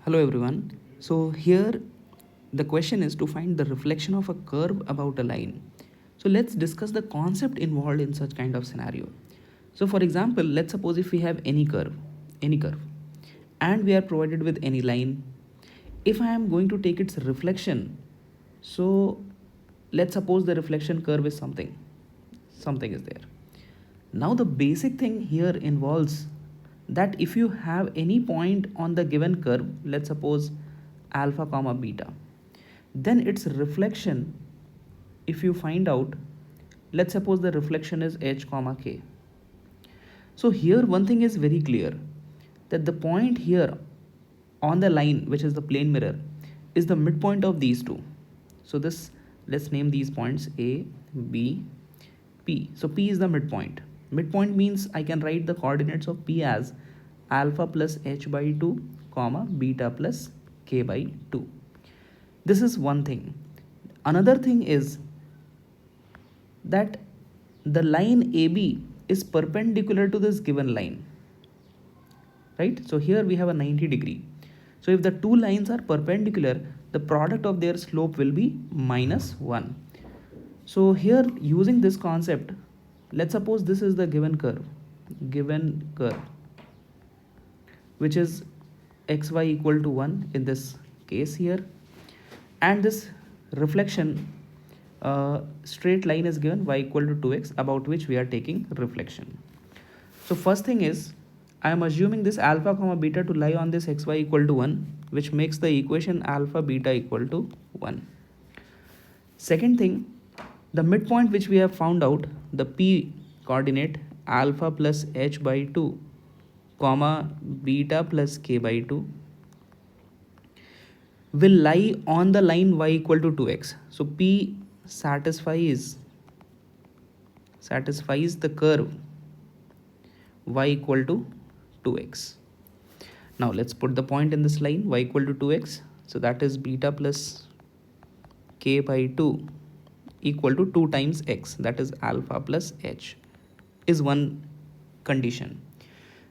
Hello everyone. So here the question is to find the reflection of a curve about a line. So let's discuss the concept involved in such kind of scenario. So for example, let's suppose if we have any curve, and we are provided with any line. If I am going to take its reflection, so let's suppose the reflection curve is something is there. Now the basic thing here involves that if you have any point on the given curve, let's suppose alpha comma beta, then its reflection, if you find out, let's suppose the reflection is h comma k. So here one thing is very clear, that the point here on the line, which is the plane mirror, is the midpoint of these two. So this, let's name these points a, b, p. So p is the midpoint. Midpoint means I can write the coordinates of p as alpha plus h by 2 comma beta plus k by 2. This is one thing. Another thing is that the line AB is perpendicular to this given line, right? So here we have a 90-degree. So if the two lines are perpendicular, the product of their slope will be -1. So here, using this concept, let's suppose this is the given curve, which is xy equal to 1 in this case here, and this reflection straight line is given y equal to 2x, about which we are taking reflection. So first thing is, I am assuming this alpha comma beta to lie on this xy equal to 1, which makes the equation alpha beta equal to 1. Second thing, the midpoint which we have found out, the p coordinate alpha plus h by 2 comma beta plus k by 2, will lie on the line y equal to 2x. So p satisfies the curve y equal to 2x. Now let's put the point in this line y equal to 2x. So that is beta plus k by 2 equal to 2 times x, that is alpha plus h, is one condition.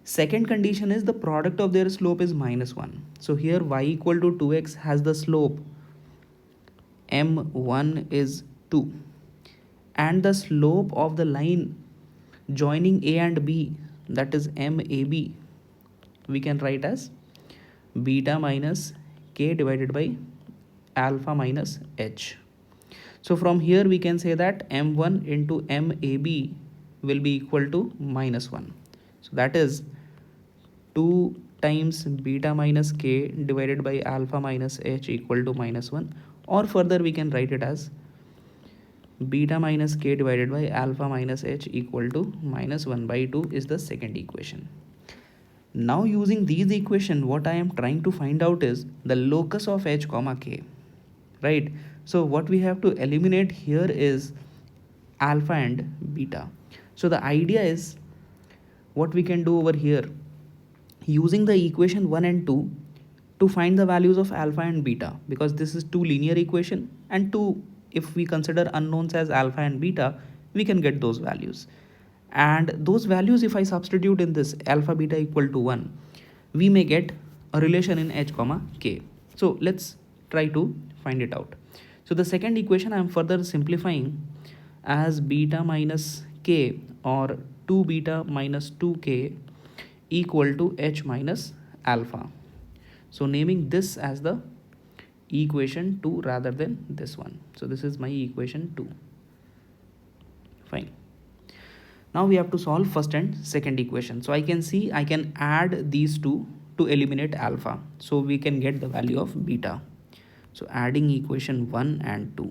Second condition is the product of their slope is -1. So here y equal to 2x has the slope m1 is 2, and the slope of the line joining a and b, that is MAB, we can write as beta minus k divided by alpha minus h. So from here we can say that m1 into MAB will be equal to -1. So that is 2 times beta minus k divided by alpha minus h equal to -1, or further we can write it as beta minus k divided by alpha minus h equal to -1 by 2 is the second equation. Now using these equation, what I am trying to find out is the locus of h comma k, right? So what we have to eliminate here is alpha and beta. So the idea is, what we can do over here, using the equation 1 and 2 to find the values of alpha and beta, because this is two linear equation, and two, if we consider unknowns as alpha and beta, we can get those values. And those values, if I substitute in this alpha beta equal to 1, we may get a relation in h comma k. So let's try to find it out. So the second equation I am further simplifying as beta minus k, or 2 beta minus 2k equal to h minus alpha. So naming this as the equation 2 rather than this one. So this is my equation 2. Fine. Now we have to solve first and second equation. So I can see I can add these two to eliminate alpha. So we can get the value of beta. So adding equation 1 and 2.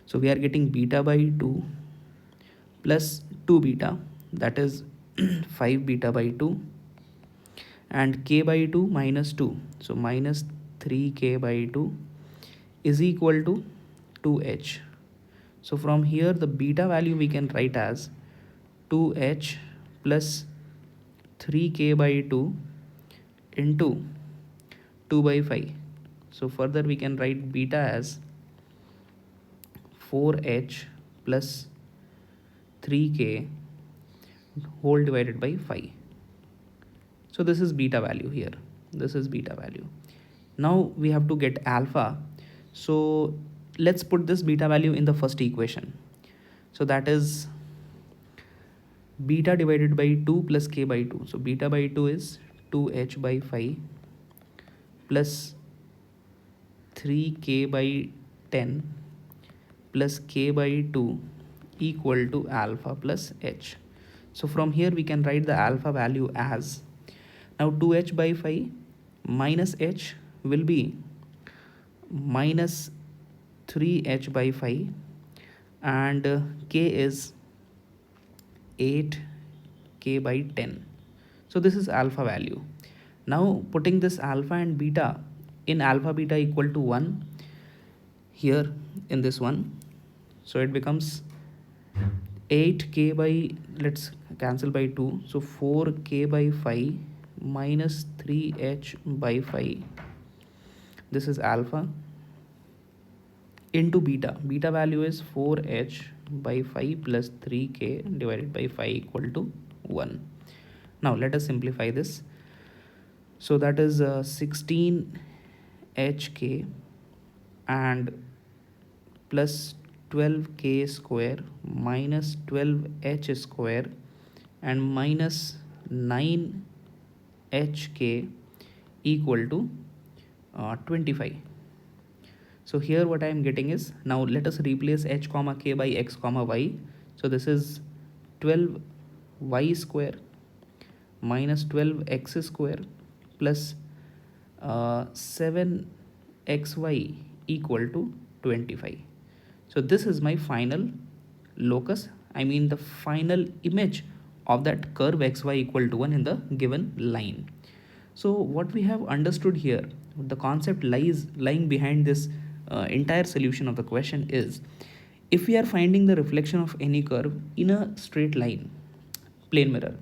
So we are getting beta by 2 plus 2 beta, that is 5 beta by 2, and k by 2 minus 2. So minus 3k by 2 is equal to 2h. So from here the beta value we can write as 2h plus 3k by 2 into 2 by 5. So further we can write beta as 4h plus 3k whole divided by 5. So this is beta value here. This is beta value. Now we have to get alpha. So let's put this beta value in the first equation. So that is beta divided by 2 plus k by 2. So beta by 2 is 2h by 5 plus 3k by 10 plus k by 2 equal to alpha plus h. So from here we can write the alpha value as, now 2h by 5 minus h will be minus 3h by 5, and k is 8k by 10. So this is alpha value. Now putting this alpha and beta in alpha beta equal to 1 here in this one, so it becomes 8k by, let's cancel by 2, so 4k by 5 minus 3h by 5. This is alpha into beta. Beta value is 4h by 5 plus 3k divided by 5 equal to 1. Now let us simplify this. So that is 16hk and plus 12k square minus 12h square and minus 9hk equal to 25. So here what I am getting is, now let us replace h comma k by x comma y. So this is 12y square minus 12x square plus 7xy equal to 25. So this is my final locus, I mean the final image of that curve xy equal to 1 in the given line. So what we have understood here, the concept lying behind this entire solution of the question is, if we are finding the reflection of any curve in a straight line, plane mirror,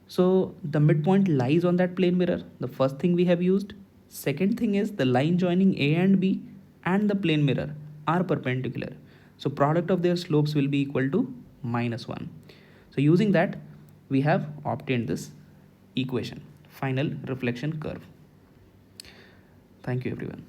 so the midpoint lies on that plane mirror, the first thing we have used. Second thing is the line joining A and B and the plane mirror are perpendicular. So product of their slopes will be equal to -1. So using that, we have obtained this equation, final reflection curve. Thank you everyone.